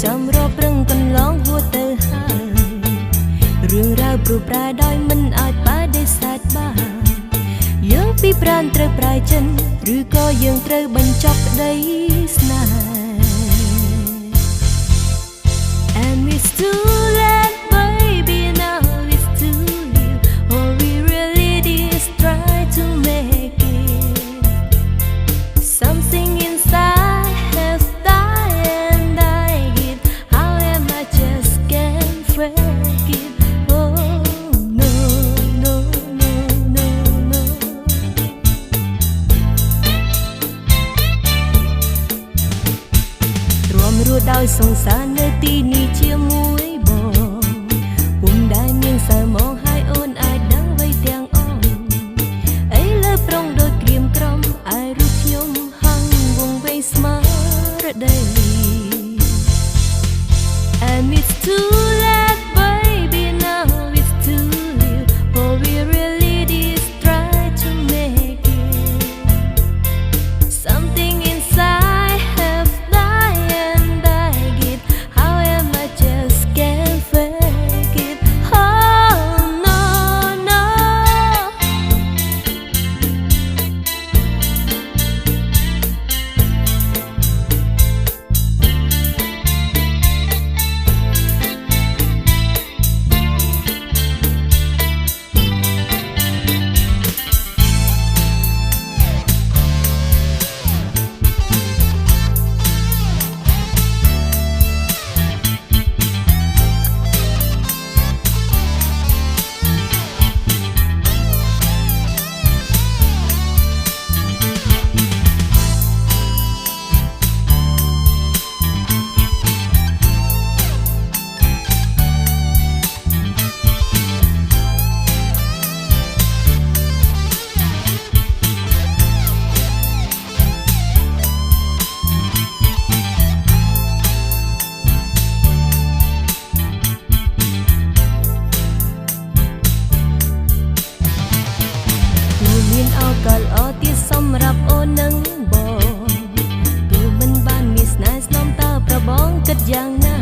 ចាំរកប្រឹងកន្លងហួតទៅហើយរឿងរ៉ាវព្រោះប្រាដោយមិនអាចបដិសេធបានយើងពីប្រានត្រូវប្រែចិនឬក៏យើងត្រូវបញ្ចប់ក្តីស្នេហ៍ And it's too late baby now it's too late all we really did is try to make it something inside has died and I get how am I just can't fake it oh no no no no no រំរួដោយសង្សារនៅទីនេះជាមួយបងពុំដែលមានសើមកហើយអូនអាចដឹងໄວទាំងអស់អីលើប្រុងដូចក្រៀមក្រំឯរូបខ្ញុំហឹងវងវែងស្មារតី And it's too late baby now it's too late all we really did is try to make it something inside have died and I get how am I just can't fake it oh no no មានឱកាសល្អទៀតសម្រាប់អូននឹងបងទោះមិនបានមានស្នេហ៍ស្នំតើប្របងគិតយ៉ាងណា